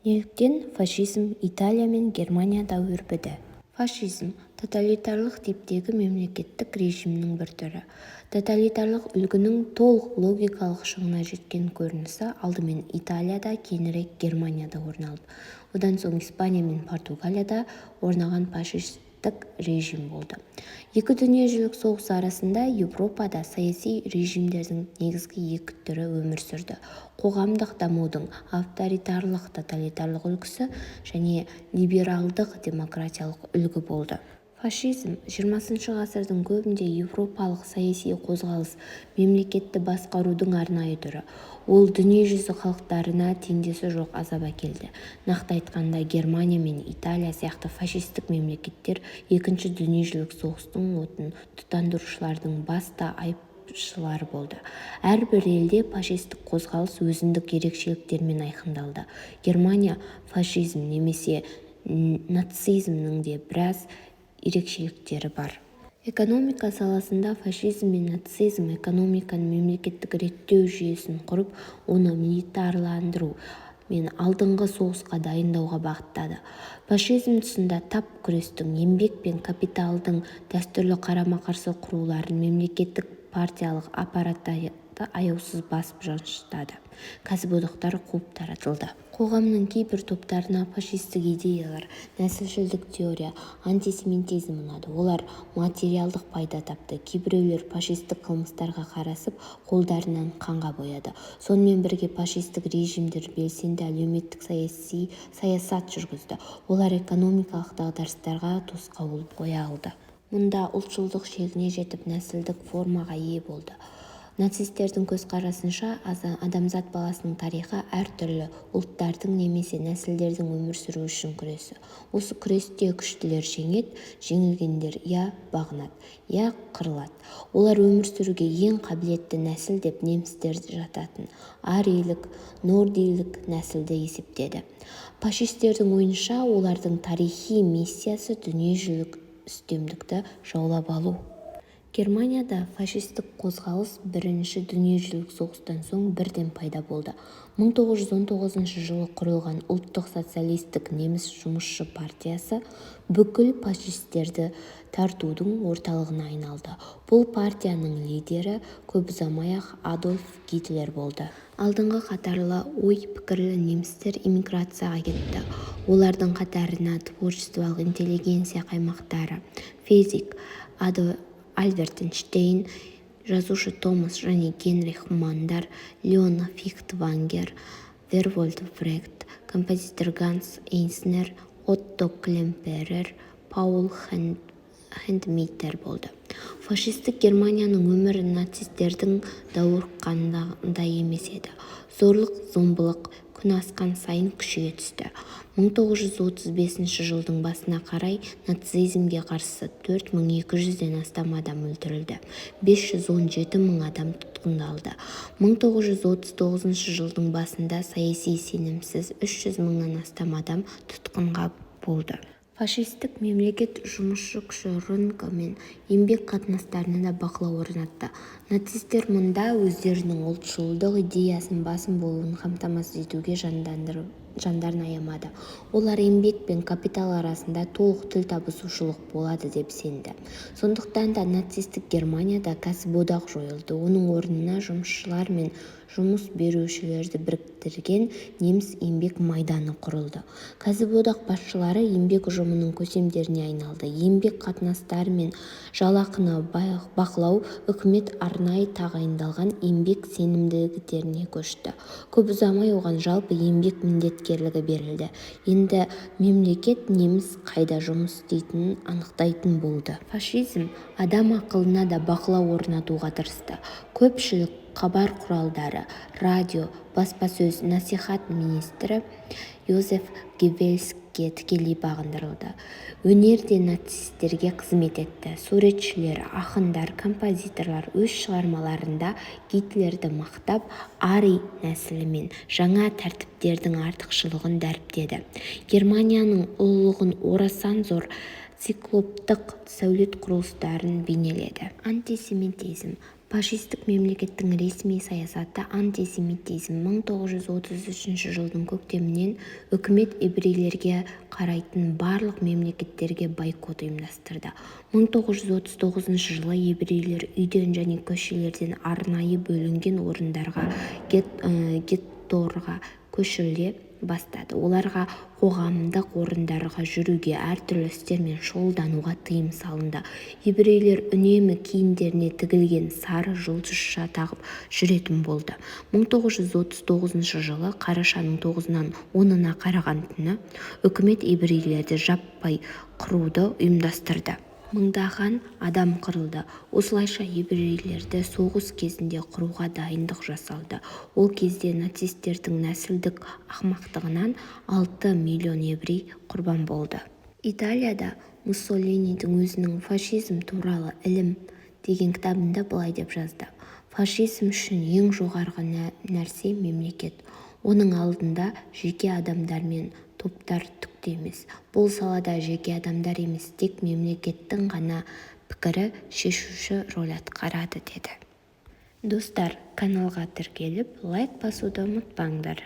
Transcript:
Неліктен фашизм Италия мен Германияда өрбіді? Фашизм – тоталитарлық типтегі мемлекеттік режимнің бір түрі. Тоталитарлық үлгінің толық логикалық шыңына жеткен көрінісі алдымен Италияда, кейінірек Германияда орын алды. Одан соң Испания мен Португалияда орнаған фашистік режим болды. Екі дүниежүзілік соғыс арасында Еуропада саяси режимдердің негізгі екі түрі өмір сүрді. Қоғамдық дамудың авторитарлық тоталитарлық үлгісі және либералдық демократиялық үлгі болды. Фашизм 20 ғасырдың көбінде еуропалық саяси қозғалыс, мемлекетті басқарудың арнайы түрі. Ол дүниежүзі халықтарына теңдесі жоқ азап әкелді. Нақты айтқанда, Германия мен Италия сияқты фашистік мемлекеттер екінші дүниежүзілік соғыстың отын тұтандырушылардың басты айыпшылары болды. Әрбір елде фашистік қозғалыс өзіндік ерекшеліктермен айқындалды. Германия фашизм немесе нацизмнің де біраз ерекшеліктері бар. Экономика саласында фашизм мен нацизм экономиканы мемлекеттік реттеу жүйесін құрып, оны милитарландыру мен алдыңғы соғысқа дайындауға бағыттады. Фашизм тұсында тап күрестің, еңбек пен капиталдың дәстүрлі қарама-қарсы құруларын мемлекеттік партиялық аппараттарды аяусыз басып жаншытады. Кәсіподақтар қуып таратылды. Қоғамның кейбір топтарына фашистік идеялар, нәсілшілдік теория, антисемитизм ұнады. Олар материалдық пайда тапты. Кейбіреулер фашистік қылмыстарға қарасып, қолдарынан қанға бояды. Сонымен бірге фашистік режимдер белсенді әлеуметтік саясат жүргізді. Олар экономикалық дағдарыстарға тосқауыл қоя алды. Мұнда ұлтшылдық шегіне жетіп, нәсілдік формаға ие болды. Нацистердің көзқарасынша адамзат баласының тарихы әртүрлі ұлттардың немесе нәсілдердің өмір сүру үшін күресі. Осы күресте күштілер жеңеді, жеңілгендер я бағынады, я қырылады. Олар өмір сүруге ең қабілетті нәсіл деп немістер жататын арийлік, нордийлік нәсілді есептеді. Фашистердің ойынша олардың тарихи миссиясы дүниежүзілік үстемдікті жаулап алу. Германияда фашистік қозғалыс бірінші дүниежүзілік соғыстан соң бірден пайда болды. 1919 жылы құрылған ұлттық социалистік неміс жұмысшы партиясы бүкіл фашистерді тартудың орталығына айналды. Бұл партияның лидері көп ұзамай-ақ Адольф Гитлер болды. Алдыңғы қатарлы ой-пікірлі немістер иммиграцияға кетті. Олардың қатарына творчестволық интеллигенция қаймақтары, физик Альберт Эйнштейн, жазушы Томас және Генрих Мандар, Леон Фихтвангер, Вервольф Врехт, композитор Ганс Эйснер, Отто Клемперер, Паул Хендмейтер болды. Фашистік Германияның өмірі нацистердің даурыққанындай емес еді. Зорлық, зомбылық күн асқан сайын күшейе түсті. 1935 жылдың басына қарай нацизмге қарсы 4200-ден астам адам өлтірілді, 517 мың адам тұтқындалды. 1939 жылдың басында саяси сенімсіз 300 мыңнан астам адам тұтқынға болды. Фашистік мемлекет жұмысшы күші рынкі мен еңбек қатынастарына да бақылау орнатты. Нацистер мұнда өздерінің ұлтшылдық идеясын басым болуын қамтамасыз етуге жандарын аямады. Олар еңбек пен капитал арасында толық тіл табысушылық болады деп сенді. Сондықтан да нацистік Германияда кәсіподақ жойылды. Оның орнына жұмысшылар мен жұмыс берушілерді біріктірген неміс еңбек майданы құрылды. Кәсіподақ басшылары еңбек ұжымының көсемдеріне айналды. Еңбек қатынастары мен жалақыны бақылау үкімет арнайы тағайындалған еңбек сенімділіктеріне көшті. Көп ұзамай оған жалпы еңбек міндеткерлігі берілді. Енді мемлекет неміс қайда жұмыс істейтінін анықтайтын болды. Фашизм адам ақылына да бақылау орнатуға тырысты. Көпшілік хабар құралдары, радио, баспасөз, насихат министрі Йозеф Геббельске тікелей бағындырылды. Өнерде нацистерге қызмет етті. Суретшілер, ақындар, композиторлар өз шығармаларында Гитлерді мақтап, арий нәсілі мен жаңа тәртіптердің артықшылығын дәріптеді. Германияның ұлылығын орасан зор циклоптық сәулет құрылыстарын бейнеледі. Антисемитизм Фашистік мемлекеттің ресми саясаты антисемитизм. 1933 жылдың көктемінен үкімет еврейлерге қарайтын барлық мемлекеттерге бойкот ұйымдастырды. 1939 жылы еврейлер үйден және көшелерден арнайы бөлінген орындарға геттоларға көшіріле бастады. Оларға қоғамдық орындарға жүруге, әртүрлі істермен шұғылдануға тыйым салынды. Еврейлер үнемі киімдеріне тігілген сары жұлдызша тағып жүретін болды. 1939 жылы қарашаның 9-нан 10-на қараған түні үкімет еврейлерді жаппай қыруды ұйымдастырды. Мыңдаған адам қырылды. Осылайша еврейлерді соғыс кезінде қыруға дайындық жасалды. Ол кезде нацистердің нәсілдік ақымақтығынан 6 миллион еврей құрбан болды. Италияда Муссолинидің өзінің «Фашизм туралы ілім» деген кітабында былай деп жазды: «Фашизм үшін ең жоғарғы нәрсе мемлекет. Оның алдында жеке адамдар мен топтар түкте емес. Бұл салада жеке адамдар емес, тек мемлекеттің ғана пікірі шешуші роль атқарады» деді. Достар, каналға тіркеліп лайк басуды ұмытпаңдар.